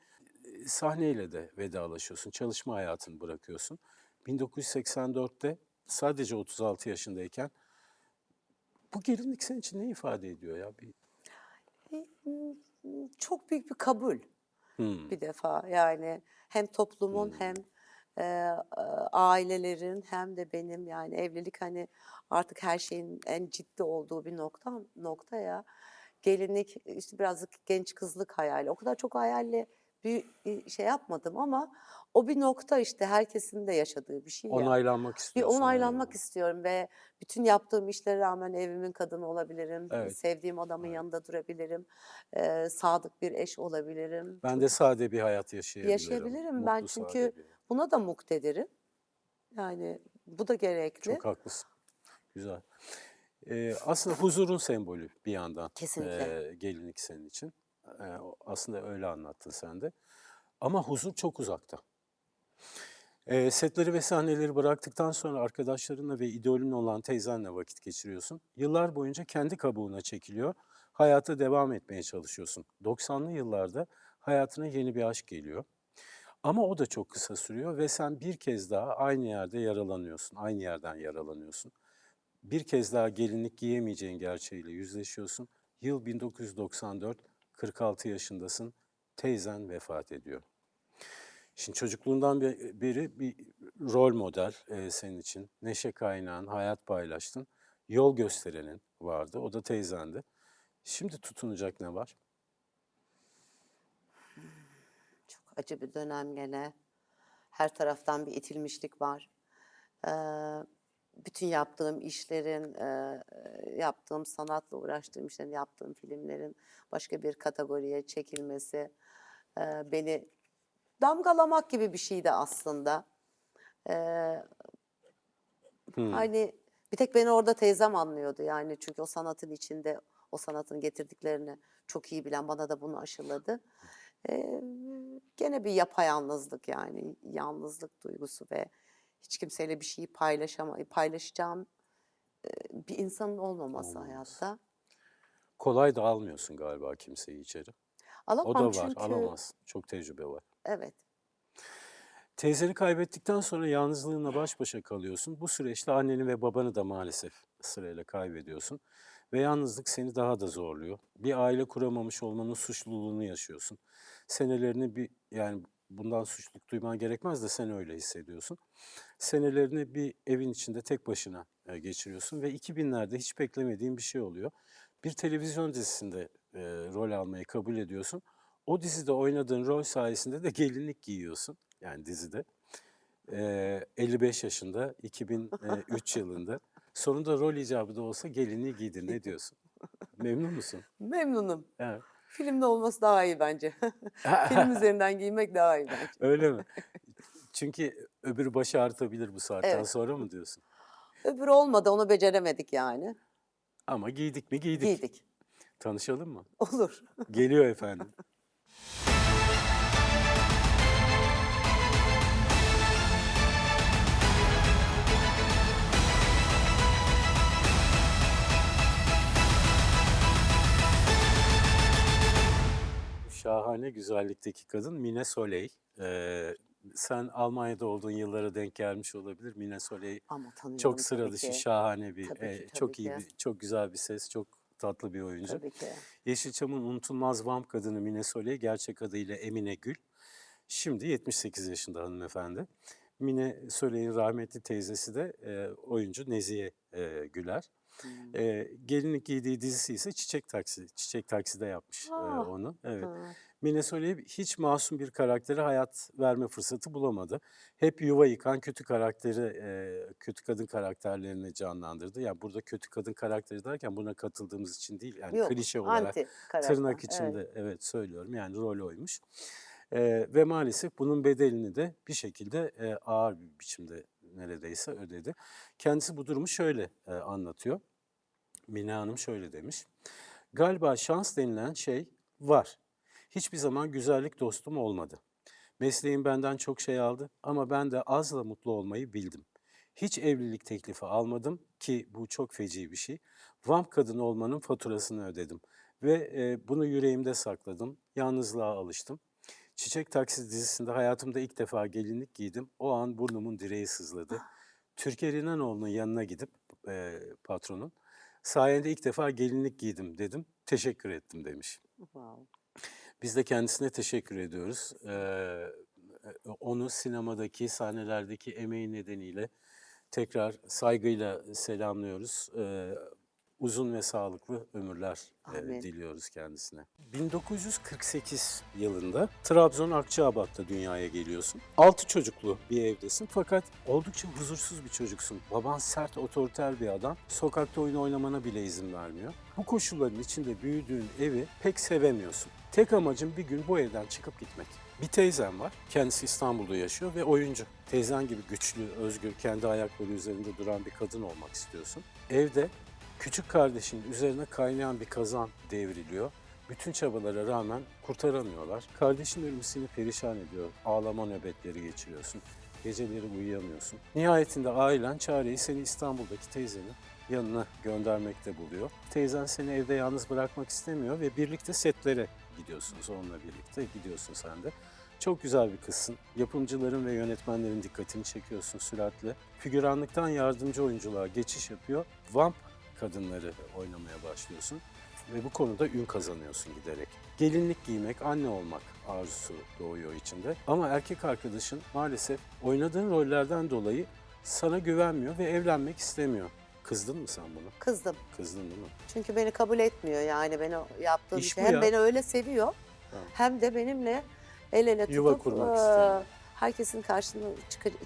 sahneyle de vedalaşıyorsun, çalışma hayatını bırakıyorsun. 1984'te sadece 36 yaşındayken bu gelinlik senin için ne ifade ediyor ya? Çok büyük bir kabul. Hmm, Bir defa yani hem toplumun hem eee, ailelerin hem de benim yani evlilik hani artık her şeyin en ciddi olduğu bir nokta ya. Gelinlik işte birazcık genç kızlık hayali. O kadar çok hayalle bir şey yapmadım ama o bir nokta işte herkesin de yaşadığı bir şey ya. onaylanmak Bir istiyorsun öyle onaylanmak mi? istiyorum ve bütün yaptığım işlere rağmen evimin kadını olabilirim, Evet. sevdiğim adamın Evet. yanında durabilirim, sadık bir eş olabilirim. Ben de sade bir hayat yaşayabilirim. Yaşayabilirim ben Mutlu, çünkü sade bir. buna da muktedirim. Yani bu da gerekli. Çok haklısın. Güzel. Aslında huzurun sembolü bir yandan Kesinlikle. gelinlik senin için. Aslında öyle anlattın sen de. Ama huzur çok uzakta. Setleri ve sahneleri bıraktıktan sonra arkadaşlarınla ve idolün olan teyzenle vakit geçiriyorsun. Yıllar boyunca kendi kabuğuna çekiliyor. Hayata devam etmeye çalışıyorsun. 90'lı yıllarda hayatına yeni bir aşk geliyor. Ama o da çok kısa sürüyor ve sen bir kez daha aynı yerde yaralanıyorsun. Aynı yerden yaralanıyorsun. Bir kez daha gelinlik giyemeyeceğin gerçeğiyle yüzleşiyorsun. Yıl 1994, 46 yaşındasın. Teyzen vefat ediyor. Şimdi çocukluğundan beri bir rol model senin için. Neşe kaynağın, hayat paylaştın. Yol gösterenin vardı. O da teyzendi. Şimdi tutunacak ne var? Çok acı bir dönem gene. Her taraftan bir itilmişlik var. Eee, Bütün yaptığım işlerin, yaptığım sanatla uğraştığım işlerin, yaptığım filmlerin başka bir kategoriye çekilmesi, beni damgalamak gibi bir şeydi aslında. Eee, Hımm. Hani bir tek beni orada teyzem anlıyordu yani çünkü o sanatın içinde, o sanatın getirdiklerini çok iyi bilen bana da bunu aşıladı. Eee, Gene bir yapayalnızlık yani yalnızlık duygusu ve hiç kimseyle bir şeyi paylaşacağım bir insanın olmaması Olmaz. hayatta. Kolay da almıyorsun galiba kimseyi içeri. O Alamam da var, çünkü alamazsın. Çok tecrübe var. evet, Teyzeni kaybettikten sonra yalnızlığınla baş başa kalıyorsun. Bu süreçte anneni ve babanı da maalesef sırayla kaybediyorsun. Ve yalnızlık seni daha da zorluyor. Bir aile kuramamış olmanın suçluluğunu yaşıyorsun. Senelerini yani bundan suçluluk duyman gerekmez de sen öyle hissediyorsun. Senelerini bir evin içinde tek başına geçiriyorsun ve 2000'lerde hiç beklemediğin bir şey oluyor. Bir televizyon dizisinde rol almayı kabul ediyorsun. O dizide oynadığın rol sayesinde de gelinlik giyiyorsun. Yani dizide. 55 yaşında, 2003 yılında. Sonunda rol icabı da olsa gelinliği giydin. Ne diyorsun? Memnun musun? memnunum. Evet. Filmde olması daha iyi bence. Film üzerinden giymek daha iyi bence. Öyle mi? Çünkü öbürü başı artabilir bu saatten Evet. sonra mı diyorsun? Öbürü olmadı, onu beceremedik yani. Ama giydik mi giydik. Giydik. Tanışalım mı? Olur. Geliyor efendim. Şahane güzellikteki kadın Mine Soley. Sen Almanya'da olduğun yıllara denk gelmiş olabilir. Mine Soley Ama çok tanıyorum sıra tabii dışı, ki. şahane bir, Tabii ki, tabii çok iyi ki. bir, çok güzel bir ses, çok tatlı bir oyuncu. Tabii ki. Yeşilçam'ın unutulmaz vamp kadını Mine Soley, gerçek adıyla Emine Gül. Şimdi 78 yaşında hanımefendi. Mine Soley'in rahmetli teyzesi de oyuncu Nezihe Güler. Hımm. Gelinlik giydiği dizisi ise Çiçek Taksi. Çiçek Taksi'de yapmış Ah! onu. Evet. Hıı. Mine Soley hiç masum bir karaktere hayat verme fırsatı bulamadı. Hep yuva yıkan kötü karakteri, kötü kadın karakterlerini canlandırdı. Yani burada kötü kadın karakteri derken buna katıldığımız için değil, yani Yok, klişe olarak anti karakter. tırnak Evet. içinde evet söylüyorum. Yani rol oymuş. Ve maalesef bunun bedelini de bir şekilde ağır bir biçimde neredeyse ödedi. Kendisi bu durumu şöyle anlatıyor. Mine Hanım şöyle demiş. Galiba şans denilen şey var. Hiçbir zaman güzellik dostum olmadı. Mesleğim benden çok şey aldı ama ben de azla mutlu olmayı bildim. Hiç evlilik teklifi almadım ki bu çok feci bir şey. Vamp kadın olmanın faturasını ödedim ve bunu yüreğimde sakladım. Yalnızlığa alıştım. Çiçek Taksi dizisinde hayatımda ilk defa gelinlik giydim. O an burnumun direği sızladı. Türker İnanoğlu'nun yanına gidip patronun sayende ilk defa gelinlik giydim dedim. Teşekkür ettim demiş. Wow. Biz de kendisine teşekkür ediyoruz. Onu sinemadaki sahnelerdeki emeği nedeniyle tekrar saygıyla selamlıyoruz. Uzun ve sağlıklı ömürler Amin. diliyoruz kendisine. 1948 yılında Trabzon Akçaabat'ta dünyaya geliyorsun. 6 çocuklu bir evdesin fakat oldukça huzursuz bir çocuksun. Baban sert, otoriter bir adam. Sokakta oyun oynamana bile izin vermiyor. Bu koşulların içinde büyüdüğün evi pek sevemiyorsun. Tek amacın bir gün bu evden çıkıp gitmek. Bir teyzen var. Kendisi İstanbul'da yaşıyor ve oyuncu. Teyzen gibi güçlü, özgür, kendi ayakları üzerinde duran bir kadın olmak istiyorsun. Evde küçük kardeşinin üzerine kaynayan bir kazan devriliyor. Bütün çabalara rağmen kurtaramıyorlar. Kardeşin ölümü seni perişan ediyor. Ağlama nöbetleri geçiriyorsun. Geceleri uyuyamıyorsun. Nihayetinde ailen çareyi seni İstanbul'daki teyzenin yanına göndermekte buluyor. Teyzen seni evde yalnız bırakmak istemiyor ve birlikte setlere gidiyorsunuz. Onunla birlikte gidiyorsun sen de. Çok güzel bir kızsın. Yapımcıların ve yönetmenlerin dikkatini çekiyorsun süratle. Figüranlıktan yardımcı oyunculuğa geçiş yapıyor. Vamp kadınları oynamaya başlıyorsun ve bu konuda ün kazanıyorsun giderek. Gelinlik giymek, anne olmak arzusu doğuyor içinde. Ama erkek arkadaşın maalesef oynadığın rollerden dolayı sana güvenmiyor ve evlenmek istemiyor. Kızdın mı sen buna? Kızdım. Kızdın değil mi? Çünkü beni kabul etmiyor yani beni yaptığım İş işi. bu Hem ya. beni öyle seviyor Tamam. hem de benimle el ele Yuva tutup kurmak istemiyor. herkesin karşısına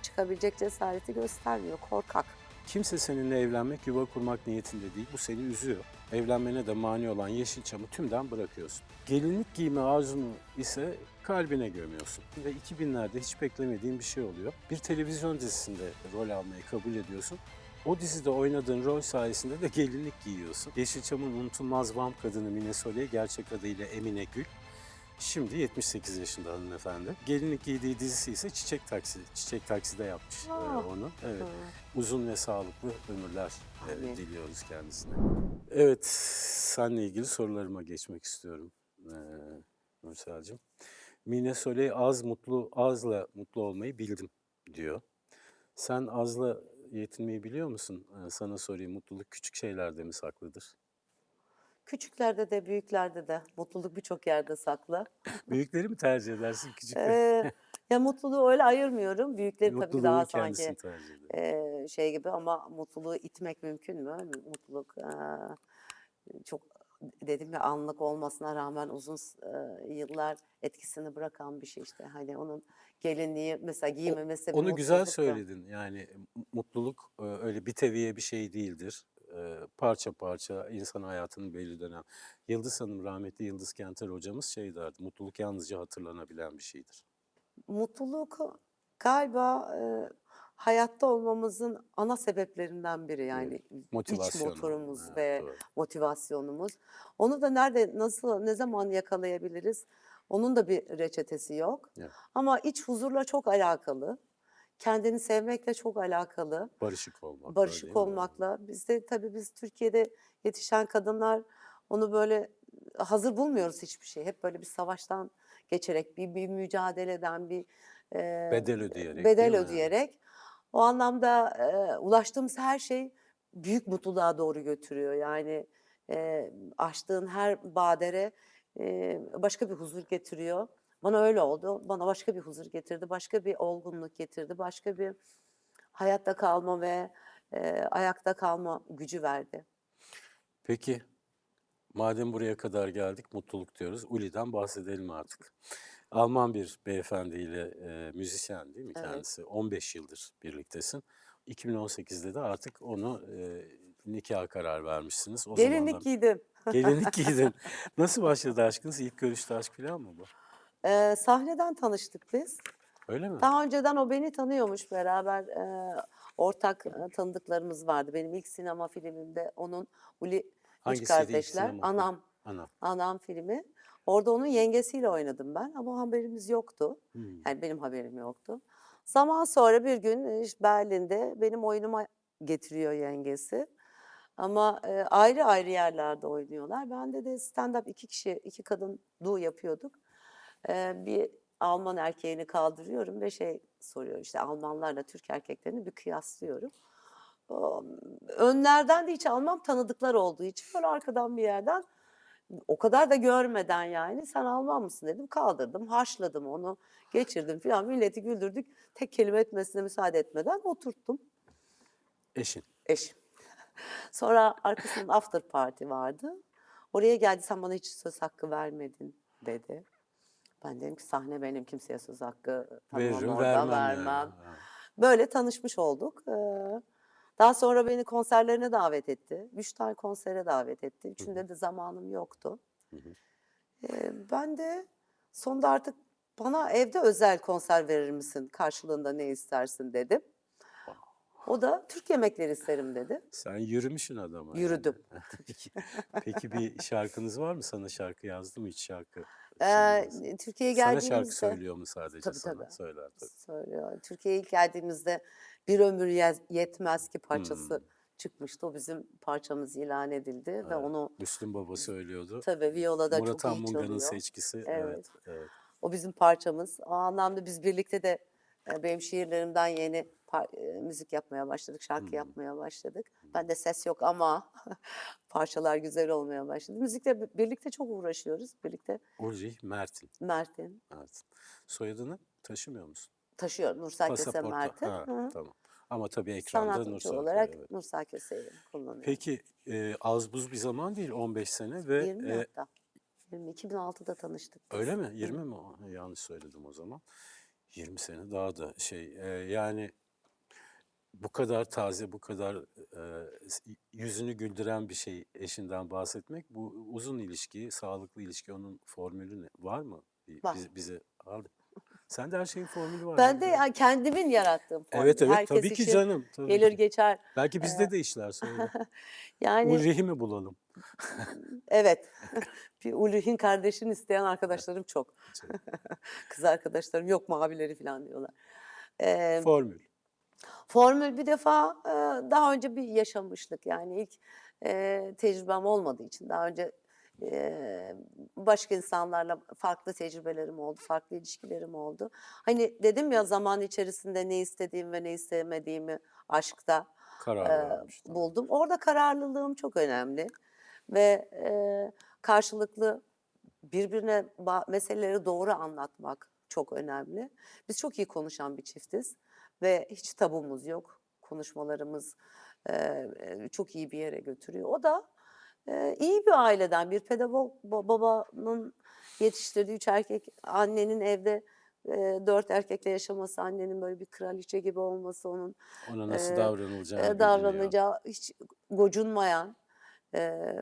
çıkabilecek cesareti göstermiyor. Korkak. Kimse seninle evlenmek, yuva kurmak niyetinde değil. Bu seni üzüyor. Evlenmene de mani olan Yeşilçam'ı tümden bırakıyorsun. Gelinlik giyme arzunu ise kalbine gömüyorsun. Ve 2000'lerde hiç beklemediğin bir şey oluyor. Bir televizyon dizisinde rol almayı kabul ediyorsun. O dizide oynadığın rol sayesinde de gelinlik giyiyorsun. Yeşilçam'ın unutulmaz vamp kadını Mine Soley, gerçek adıyla Emine Gül. Şimdi 78 yaşında hanımefendi. Gelinlik giydiği dizisi ise Çiçek Taksi. Çiçek Taksi'de yapmış onu. Evet. Hı. Uzun ve sağlıklı ömürler Amin. diliyoruz kendisine. Evet, seninle ilgili sorularıma geçmek istiyorum Nursel'cim. Mine Soley azla mutlu olmayı bildim diyor. Sen azla yetinmeyi biliyor musun? Sana sorayım, mutluluk küçük şeylerde mi saklıdır? Küçüklerde de büyüklerde de mutluluk birçok yerde saklı. Büyükleri mi tercih edersin, küçükleri? Ya mutluluğu öyle ayırmıyorum. Büyükleri tabii ki daha Mutluluğu kendisini sanki tercih eder. şey gibi ama mutluluğu itmek mümkün mü? Mutluluk çok dedim ya anlık olmasına rağmen uzun yıllar etkisini bırakan bir şey işte. Hani onun gelinliği mesela giymemesi bir Onu güzel mutsuzluktu. söyledin. Yani mutluluk öyle bir teviye bir şey değildir. Parça parça insan hayatının belli dönem. Yıldız Hanım, rahmetli Yıldız Kenter hocamız şey derdi. Mutluluk yalnızca hatırlanabilen bir şeydir. Mutluluk galiba hayatta olmamızın ana sebeplerinden biri yani iç Motivasyonu. motorumuz Evet, ve doğru. motivasyonumuz. Onu da nerede, nasıl, ne zaman yakalayabiliriz? Onun da bir reçetesi yok. Evet. Ama iç huzurla çok alakalı, kendini sevmekle çok alakalı, Barışık olmakla değil barışık mi? olmakla. Biz Türkiye'de yetişen kadınlar onu böyle hazır bulmuyoruz hiçbir şey. Hep böyle bir savaştan geçerek, bir mücadeleden, bir Bedel ödeyerek değil bedel mi? ödeyerek. O anlamda ulaştığımız her şey büyük mutluluğa doğru götürüyor. Yani aştığın her badire başka bir huzur getiriyor. Bana öyle oldu. Bana başka bir huzur getirdi, başka bir olgunluk getirdi, başka bir hayatta kalma ve ayakta kalma gücü verdi. Peki, madem buraya kadar geldik, mutluluk diyoruz. Uli'den bahsedelim artık. Alman bir beyefendiyle müzisyen değil mi Evet. kendisi? 15 yıldır birliktesin. 2018'de de artık onu nikaha karar vermişsiniz. O Gelinlik zamandan giydim. gelinlik giydin. Nasıl başladı aşkınız? İlk görüşte aşk falan mı bu? Sahneden tanıştık biz. Öyle mi? Daha önceden o beni tanıyormuş, beraber ortak tanıdıklarımız vardı. Benim ilk sinema filmimde onun Uli Üç Hangisiydi ilk Kardeşler, sinema filmi? Anam, Ana. Anam filmi. Orada onun yengesiyle oynadım ben ama haberimiz yoktu. Hmm. Yani benim haberim yoktu. Zaman sonra bir gün işte Berlin'de benim oyunuma getiriyor yengesi. Ama ayrı ayrı yerlerde oynuyorlar. Ben de stand-up iki kişi, iki kadın duo yapıyorduk. Bir Alman erkeğini kaldırıyorum ve şey soruyor işte Almanlarla Türk erkeklerini bir kıyaslıyorum. Önlerden de hiç almam tanıdıklar olduğu için böyle arkadan bir yerden o kadar da görmeden yani sen Alman mısın dedim kaldırdım haşladım onu geçirdim falan milleti güldürdük tek kelime etmesine müsaade etmeden oturttum Eşin. eşim. Sonra arkasından after party vardı. Oraya geldi sen bana hiç söz hakkı vermedin dedi. Ben dedim ki sahne benim kimseye söz hakkı tanımam Veririm, orada vermem yani. vermem. Ha. Böyle tanışmış olduk. Daha sonra beni konserlerine davet etti. 3 tane konsere davet etti. Üçünde de zamanım yoktu. Hı hı. Ben de sonunda artık bana evde özel konser verir misin? Karşılığında ne istersin dedim. O da Türk yemekleri isterim dedi. Sen yürümüşsün adama Yürüdüm. yani. Peki bir şarkınız var mı? Sana şarkı yazdı mı hiç şarkı? Türkiye'ye Sana şarkı geldiğimizde söylüyor mu sadece tabii sana? tabii Söyler tabii. söylüyor. Türkiye'ye ilk geldiğimizde Bir Ömür Yetmez Ki parçası Hmm. çıkmıştı. O bizim parçamız ilan edildi ve Evet. onu Müslüm Baba söylüyordu. tabii Viola'da Murat çok iyi Anmunga'nın çalıyor. seçkisi. Evet. Evet, evet. O bizim parçamız. O anlamda biz birlikte de benim şiirlerimden yeni müzik yapmaya başladık, şarkı yapmaya başladık. Bende ses yok ama parçalar güzel olmaya başladı. Müzikle birlikte çok uğraşıyoruz. Birlikte Ulrich Mertin. Mert'in Evet. Soyadını taşımıyor musun? taşıyor Nursel Köse Pasaportta. Mert'in. Ha, Hı. tamam. Ama tabii ekranda Sanatçı Nursel Köy. Evet. olarak Nursel Köse'yi kullanıyorum. Peki az buz bir zaman değil 15 sene ve 20 hatta. 2006'da tanıştık biz. Öyle mi? 20 mi? Yanlış söyledim o zaman. 20 sene daha da yani bu kadar taze, bu kadar yüzünü güldüren bir şey eşinden bahsetmek, bu uzun ilişki, sağlıklı ilişki, onun formülü ne? Var mı? Var. Bize al. Sen de her şeyin formülü var Ben de ya. kendimin yarattığım formül. Evet evet, Herkes tabii ki için canım, tabii gelir ki. geçer. Belki bizde de işler, söyle. Yani Ulri'yi mi bulalım? evet. Bir Ulrich'in kardeşini isteyen arkadaşlarım çok. Çok. Kız arkadaşlarım yok mavileri falan diyorlar. Eee, Formül. Formül bir defa daha önce bir yaşamışlık. Yani ilk tecrübem olmadığı için daha önce eee, başka insanlarla farklı tecrübelerim oldu, farklı ilişkilerim oldu. Hani dedim ya zaman içerisinde ne istediğimi ve ne istemediğimi aşkta Karar vermiş. Tamam. buldum. Orada kararlılığım çok önemli ve karşılıklı birbirine meseleleri doğru anlatmak çok önemli. Biz çok iyi konuşan bir çiftiz ve hiç tabumuz yok. Konuşmalarımız çok iyi bir yere götürüyor. O da iyi bir aileden, bir pedagog babanın yetiştirdiği 3 erkek, annenin evde 4 erkekle yaşaması, annenin böyle bir kraliçe gibi olması, onun Ona nasıl eee, davranılacağını biliyor. davranacağı, hiç gocunmayan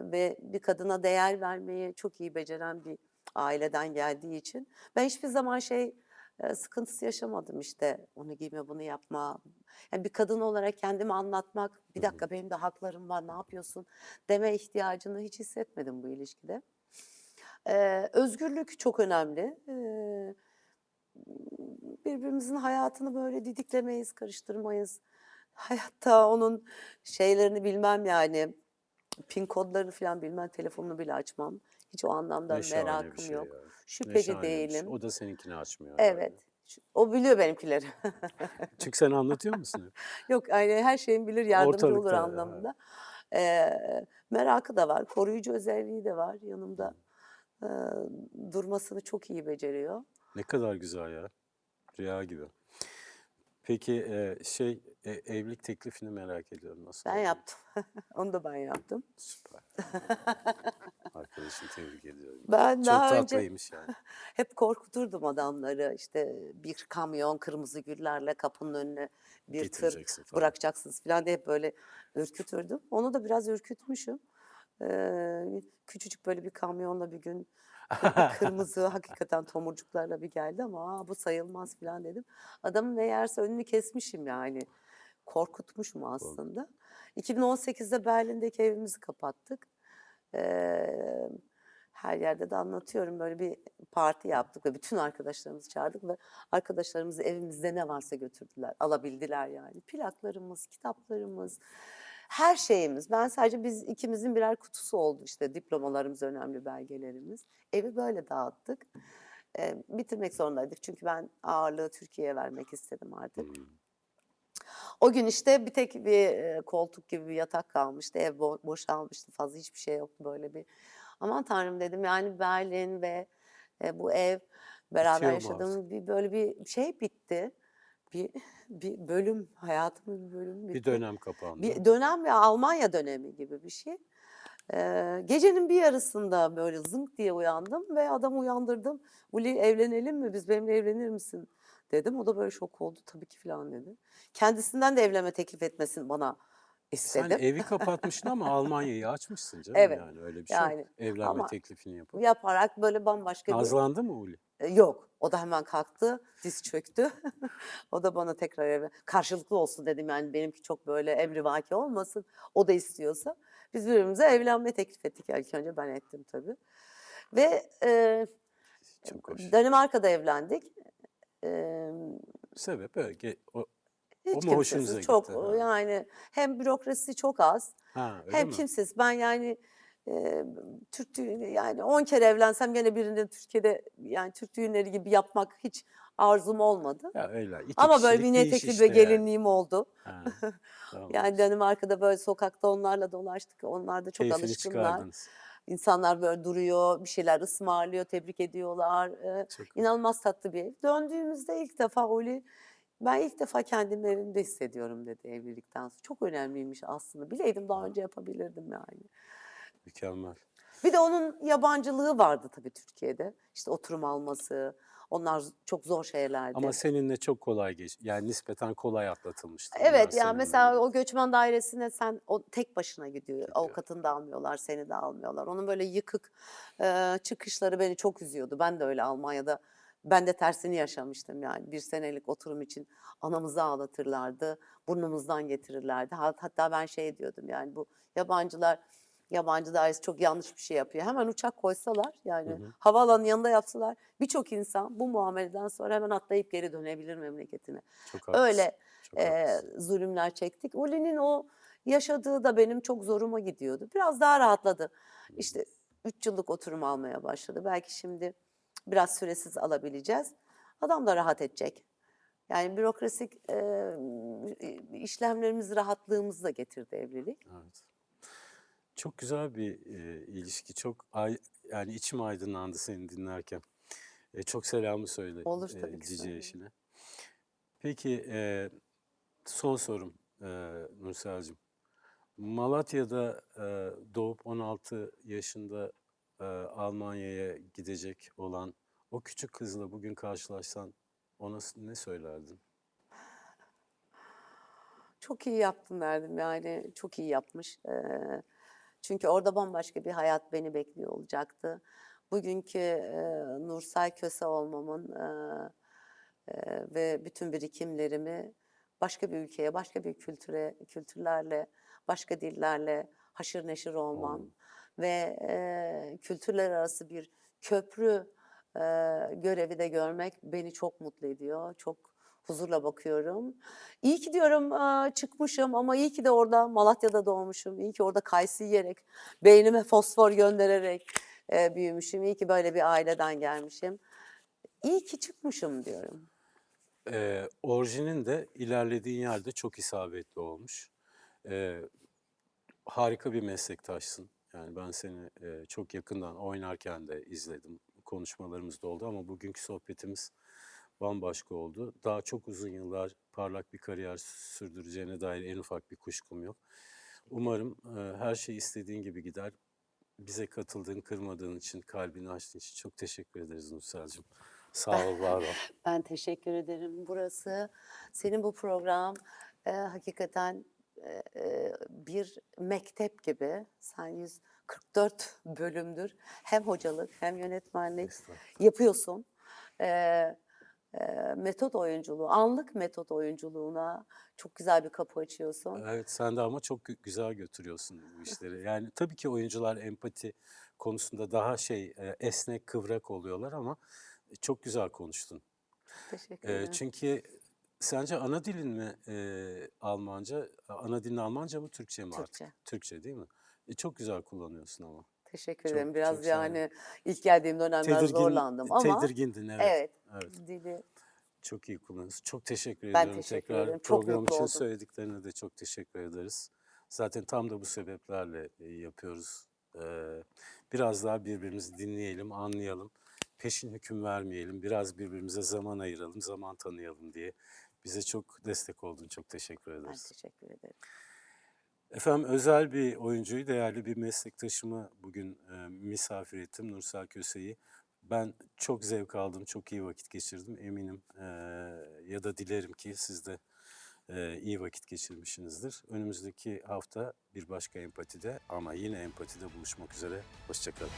ve bir kadına değer vermeyi çok iyi beceren bir aileden geldiği için ben hiçbir zaman sıkıntısı yaşamadım işte onu giyme bunu yapma. Yani bir kadın olarak kendimi anlatmak, bir Hı hı. dakika benim de haklarım var ne yapıyorsun deme ihtiyacını hiç hissetmedim bu ilişkide. Özgürlük çok önemli. Birbirimizin hayatını böyle didiklemeyiz, karıştırmayız. Hayatta onun şeylerini bilmem yani. Pin kodlarını falan bilmem, telefonunu bile açmam. Hiç o anlamda Ne şahane bir merakım şey ya. yok. Ne Şüpheci şahane bir şey. değilim. O da seninkini açmıyor herhalde. Evet. O biliyor benimkileri. Çünkü sen anlatıyor musun hep? Yok, yani her şeyin bilir, yardımcı olur Ortalıkta. Ha. anlamında. Merakı da var, koruyucu özelliği de var. Hı. Yanımda eee, durmasını çok iyi beceriyor. Ne kadar güzel ya. Rüya gibi. Peki evlilik teklifini merak ediyorum. Nasıl Ben oldu? yaptım. Onu da ben yaptım. Süper. Arkadaşım, tebrik ediyorum. Ben Çok daha önce tatlıymış yani. hep korkuturdum adamları. İşte bir kamyon kırmızı güllerle kapının önüne bir tır Getireceksin falan. bırakacaksınız falan diye hep böyle ürkütürdüm. Onu da biraz ürkütmüşüm. Küçücük böyle bir kamyonla bir gün kırmızı hakikaten tomurcuklarla bir geldi ama bu sayılmaz falan dedim. Adamın meğerse önünü kesmişim yani. Korkutmuşum aslında. 2018'de Berlin'deki evimizi kapattık. Eee, Her yerde de anlatıyorum. Böyle bir parti yaptık ve bütün arkadaşlarımızı çağırdık ve arkadaşlarımızı evimizde ne varsa götürdüler. Alabildiler yani. Plaklarımız, kitaplarımız, her şeyimiz. Ben sadece biz ikimizin birer kutusu oldu işte diplomalarımız, önemli belgelerimiz. Evi böyle dağıttık. Bitirmek zorundaydık çünkü ben ağırlığı Türkiye'ye vermek istedim artık. Hmm. O gün işte bir tek bir koltuk gibi bir yatak kalmıştı. Ev boşalmıştı. Fazla hiçbir şey yoktu böyle bir. Aman Tanrım dedim yani Berlin ve bu ev beraber Bitiyor mu artık? yaşadığım böyle bir şey bitti. Bir bir bölüm hayatımın bir bölümü Bir bitti. dönem kapandı. Bir dönem ve Almanya dönemi gibi bir şey. Gecenin bir yarısında böyle zınk diye uyandım ve adamı uyandırdım. Uli evlenelim mi? Biz benimle evlenir misin? Dedim. O da böyle şok oldu. Tabii ki falan dedi. Kendisinden de evlenme teklif etmesini bana Sen istedim. evi kapatmışsın ama Almanya'yı açmışsın canım, Evet. yani öyle bir şey yok. Yani Evlenme ama teklifini yapıp. yaparak böyle bambaşka bir Nazlandı mı Uli? yok. O da hemen kalktı, diz çöktü. O da bana tekrar karşılıklı olsun dedim yani benimki çok böyle emrivaki olmasın. O da istiyorsa. Biz birbirimize evlenme teklif ettik. İlk önce ben ettim tabii. Ve Çok hoş. Danimarka'da evlendik. Eee, Sebep öyle. O Hiç mu hoşunuza kimsesiz, çok gitti? Ha. yani hem bürokrasi çok az, Ha, öyle hem mi? kimsesiz. Ben yani eee, Türk düğünü yani 10 kere evlensem gene birinin Türkiye'de yani Türk düğünleri gibi yapmak hiç arzum olmadı. Ya öyle. İki Ama böyle bir kişilik bir niyet iş tekli ve işte yani. gelinliğim oldu. Ha, tamam. Yani Danimarka'da böyle sokakta onlarla dolaştık. Onlar da çok Keyfini alışkınlar. çıkardınız. İnsanlar böyle duruyor, bir şeyler ısmarlıyor, tebrik ediyorlar. Çok hoş. İnanılmaz tatlı bir ev. Döndüğümüzde ilk defa ben ilk defa kendimi evimde hissediyorum dedi evlilikten sonra. Çok önemliymiş aslında. Bileydim daha önce yapabilirdim yani. Mükemmel. Bir de onun yabancılığı vardı tabii Türkiye'de. İşte oturum alması, onlar çok zor şeylerdi. Ama seninle çok kolay yani nispeten kolay atlatılmıştı bunlar Evet, yani seninle mesela birlikte o göçmen dairesine sen o tek başına gidiyor. gidiyor. Avukatını da almıyorlar, seni de almıyorlar. Onun böyle yıkık çıkışları beni çok üzüyordu. Ben de öyle Almanya'da, ben de tersini yaşamıştım yani. Bir senelik oturum için anamızı ağlatırlardı, burnumuzdan getirirlerdi. Hatta ben şey diyordum yani bu yabancılar, yabancı dairesi çok yanlış bir şey yapıyor. Hemen uçak koysalar Hı yani hı. havaalanı yanında yapsalar birçok insan bu muameleden sonra hemen atlayıp geri dönebilir memleketine. Çok haklısın. Öyle Çok haklısın. zulümler çektik. Uli'nin o yaşadığı da benim çok zoruma gidiyordu. Biraz daha rahatladı. Hı hı. İşte 3 yıllık oturum almaya başladı. Belki şimdi biraz süresiz alabileceğiz. Adam da rahat edecek. Yani bürokrasik işlemlerimiz rahatlığımızı da getirdi evlilik. Evet. Çok güzel bir ilişki. Çok yani içim aydınlandı seni dinlerken. Çok selamı söyle Olur tabii ki cici söyleyeyim. eşine. Peki son sorum Nursel'cim. Malatya'da doğup 16 yaşında Almanya'ya gidecek olan o küçük kızla bugün karşılaşsan ona ne söylerdin? Çok iyi yaptın derdim yani çok iyi yapmış. Çünkü orada bambaşka bir hayat beni bekliyor olacaktı. Bugünkü Nursel Köse olmamın ve bütün birikimlerimi başka bir ülkeye, başka bir kültürlerle, başka dillerle haşır neşir olmam Oğlum. ve kültürler arası bir köprü görevi de görmek beni çok mutlu ediyor. Çok huzurla bakıyorum. İyi ki diyorum çıkmışım ama iyi ki de orada Malatya'da doğmuşum. İyi ki orada kayısı yiyerek, beynime fosfor göndererek büyümüşüm. İyi ki böyle bir aileden gelmişim. İyi ki çıkmışım diyorum. Orijinin de ilerlediğin yerde çok isabetli olmuş. Eee, Harika bir meslektaşsın. Yani ben seni çok yakından oynarken de izledim. Konuşmalarımız da oldu ama bugünkü sohbetimiz bambaşka oldu. Daha çok uzun yıllar parlak bir kariyer sürdüreceğine dair en ufak bir kuşkum yok. Umarım her şey istediğin gibi gider. Bize katıldığın, kırmadığın için, kalbini açtığın için çok teşekkür ederiz Nursel'cim. Sağ ol, var ol. Ben teşekkür ederim. Burası, senin bu program hakikaten bir mektep gibi. Sen 144 bölümdür hem hocalık hem yönetmenlik Estağfurullah. yapıyorsun. E, Metot oyunculuğu, anlık metot oyunculuğuna çok güzel bir kapı açıyorsun. Evet, sen de ama çok güzel götürüyorsun bu işleri. Yani tabii ki oyuncular empati konusunda daha esnek, kıvrak oluyorlar ama çok güzel konuştun. Teşekkür ederim. Çünkü sence ana dilin mi Almanca? Ana dilin Almanca mı, Türkçe mi artık? Türkçe. Türkçe değil mi? Çok güzel kullanıyorsun ama. Teşekkür Çok ederim. çok Biraz sağ ol. yani ilk geldiğim dönemler zorlandım ama Tedirgindin, evet. evet, Evet. dili Çok iyi kullanıyorsun. Çok teşekkür ben ediyorum teşekkür tekrar. ederim. Çok Program mutlu için oldum. söylediklerine de çok teşekkür ederiz. Zaten tam da bu sebeplerle yapıyoruz. Biraz daha birbirimizi dinleyelim, anlayalım. Peşin hüküm vermeyelim. Biraz birbirimize zaman ayıralım, zaman tanıyalım diye. Bize çok destek oldun. Çok teşekkür Ben ederiz. teşekkür ederim. Efendim özel bir oyuncuyu, değerli bir meslektaşımı bugün misafir ettim, Nursel Köse'yi. Ben çok zevk aldım, çok iyi vakit geçirdim. Eminim ya da dilerim ki siz de iyi vakit geçirmişsinizdir. Önümüzdeki hafta bir başka empatide ama yine empatide buluşmak üzere. Hoşça kalın.